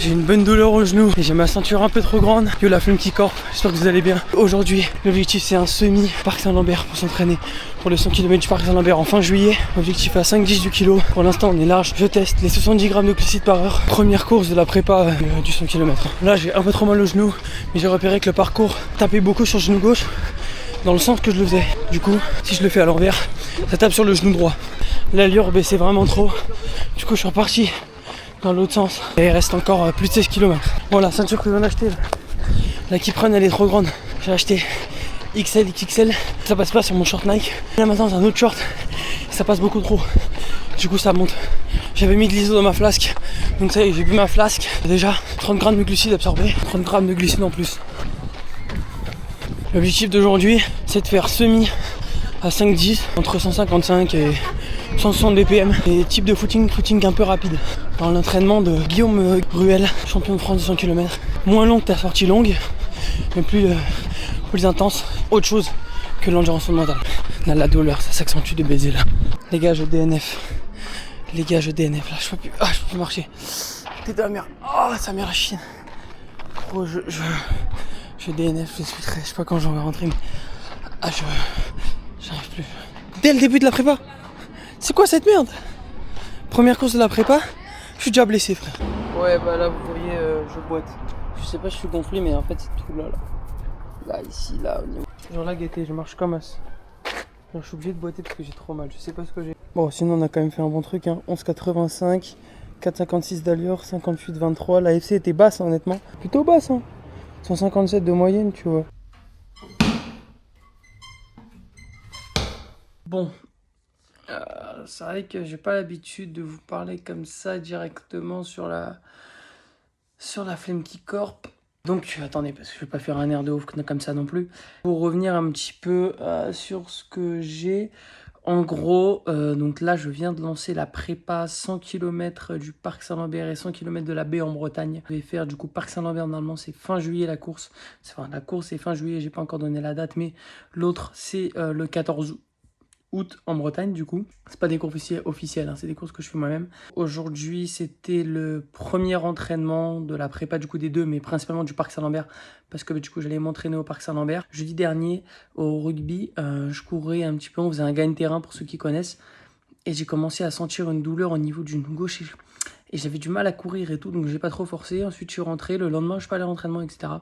J'ai une bonne douleur au genou et j'ai ma ceinture un peu trop grande. Yo la Flunky Corp, j'espère que vous allez bien. Aujourd'hui, l'objectif c'est un semi Parc Saint-Lambert pour s'entraîner pour le 100 km du Parc Saint-Lambert en fin juillet. Objectif à 5-10 du kilo. Pour l'instant on est large. Je teste les 70 grammes de glucides par heure. Première course de la prépa du 100 km. Là j'ai un peu trop mal au genou, mais j'ai repéré que le parcours tapait beaucoup sur le genou gauche dans le sens que je le faisais. Du coup, si je le fais à l'envers, ça tape sur le genou droit. L'allure baissait vraiment trop. Du coup je suis reparti dans l'autre sens et il reste encore plus de 16 km. Bon, la ceinture que je viens d'acheter, la Kiprun elle est trop grande. J'ai acheté XL, XXL, ça passe pas sur mon short Nike. Là maintenant j'ai un autre short, ça passe beaucoup trop. Du coup ça monte. J'avais mis de l'ISO dans ma flasque, donc ça y est, j'ai bu ma flasque. Déjà 30 grammes de glucides absorbés, 30 grammes de glucides en plus. L'objectif d'aujourd'hui c'est de faire semi à 5-10 entre 155 et 160 BPM et type de footing un peu rapide. Dans l'entraînement de Guillaume Ruel, champion de France de 100 km. Moins long que ta sortie longue, mais plus intense. Autre chose que l'endurance fondamentale. Là, la douleur, ça s'accentue de baiser là. Les gars, je DNF. Les gars, je DNF là. Je peux plus marcher. T'es de la merde. Oh, ça mère la chienne. Gros, je DNF, je suis très. Je sais pas quand j'en vais rentrer, mais. J'arrive plus. Dès le début de la prépa. C'est quoi cette merde? Première course de la prépa, je suis déjà blessé, frère. Ouais, bah là, vous voyez, je boite. Je sais pas, je suis gonflé, mais en fait, c'est tout là. Là, ici, là, au niveau. Genre là, gaieté, je marche comme as. Genre, je suis obligé de boiter parce que j'ai trop mal. Je sais pas ce que j'ai. Bon, sinon, on a quand même fait un bon truc, hein. 11,85, 4,56 d'allure, 58,23. La FC était basse, hein, honnêtement. Plutôt basse, hein. 157 de moyenne, tu vois. Bon. C'est vrai que j'ai pas l'habitude de vous parler comme ça directement sur la Flunky Corp. Donc attendez, parce que je vais pas faire un air de ouf comme ça non plus. Pour revenir un petit peu sur ce que j'ai, en gros, donc là je viens de lancer la prépa 100 km du Parc Saint-Lambert et 100 km de la baie en Bretagne. Je vais faire du coup Parc Saint-Lambert, normalement c'est fin juillet la course. Enfin la course est fin juillet, j'ai pas encore donné la date, mais l'autre c'est le 14 août en Bretagne du coup. C'est pas des courses officielles, hein, c'est des courses que je fais moi-même. Aujourd'hui c'était le premier entraînement de la prépa du coup des deux, mais principalement du Parc Saint-Lambert parce que du coup j'allais m'entraîner au Parc Saint-Lambert. Jeudi dernier au rugby, je courais un petit peu, on faisait un gagne-terrain pour ceux qui connaissent et j'ai commencé à sentir une douleur au niveau du genou gauche et j'avais du mal à courir et tout, donc j'ai pas trop forcé. Ensuite je suis rentré, le lendemain je suis pas allé à l'entraînement, etc.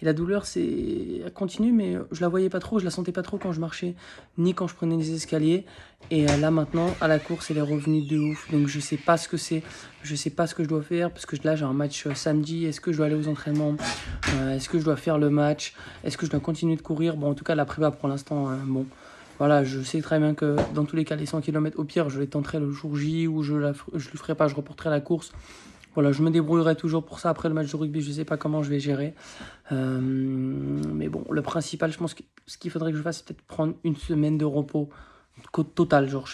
Et la douleur elle continue, mais je la voyais pas trop, je la sentais pas trop quand je marchais, ni quand je prenais les escaliers. Et là maintenant, à la course, elle est revenue de ouf, donc je sais pas ce que c'est, je sais pas ce que je dois faire, parce que là j'ai un match samedi, est-ce que je dois aller aux entraînements, est-ce que je dois faire le match, est-ce que je dois continuer de courir. Bon, en tout cas la prépa pour l'instant, bon. Voilà, je sais très bien que dans tous les cas, les 100 km, au pire, je les tenterai le jour J ou je le ferai pas, je reporterai la course. Voilà, je me débrouillerai toujours pour ça. Après le match de rugby, je sais pas comment je vais gérer. Mais bon, le principal, je pense que ce qu'il faudrait que je fasse, c'est peut-être prendre une semaine de repos total. Genre,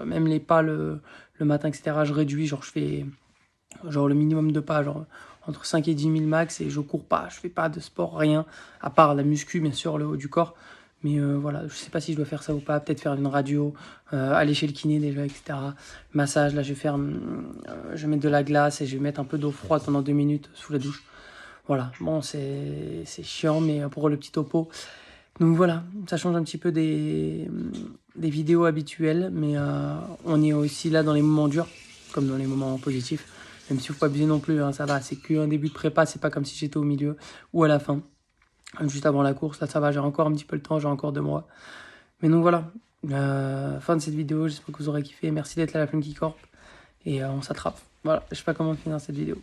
même les pas le matin, etc., je réduis. Genre, je fais genre le minimum de pas, genre entre 5 et 10 000 max, et je cours pas, je fais pas de sport, rien, à part la muscu, bien sûr, le haut du corps. Mais voilà, je sais pas si je dois faire ça ou pas, peut-être faire une radio, aller chez le kiné déjà, etc. Massage, là je vais mettre de la glace et je vais mettre un peu d'eau froide pendant 2 minutes sous la douche. Voilà, bon c'est chiant, mais pour le petit topo. Donc voilà, ça change un petit peu des vidéos habituelles, mais on est aussi là dans les moments durs, comme dans les moments positifs. Même s'il ne faut pas abuser non plus, hein, ça va, c'est qu'un début de prépa, c'est pas comme si j'étais au milieu ou à la fin. Juste avant la course, là ça va, j'ai encore un petit peu le temps, j'ai encore 2 mois. Mais donc voilà, fin de cette vidéo, j'espère que vous aurez kiffé. Merci d'être là à la Flunky Corp et on s'attrape. Voilà, je sais pas comment finir cette vidéo.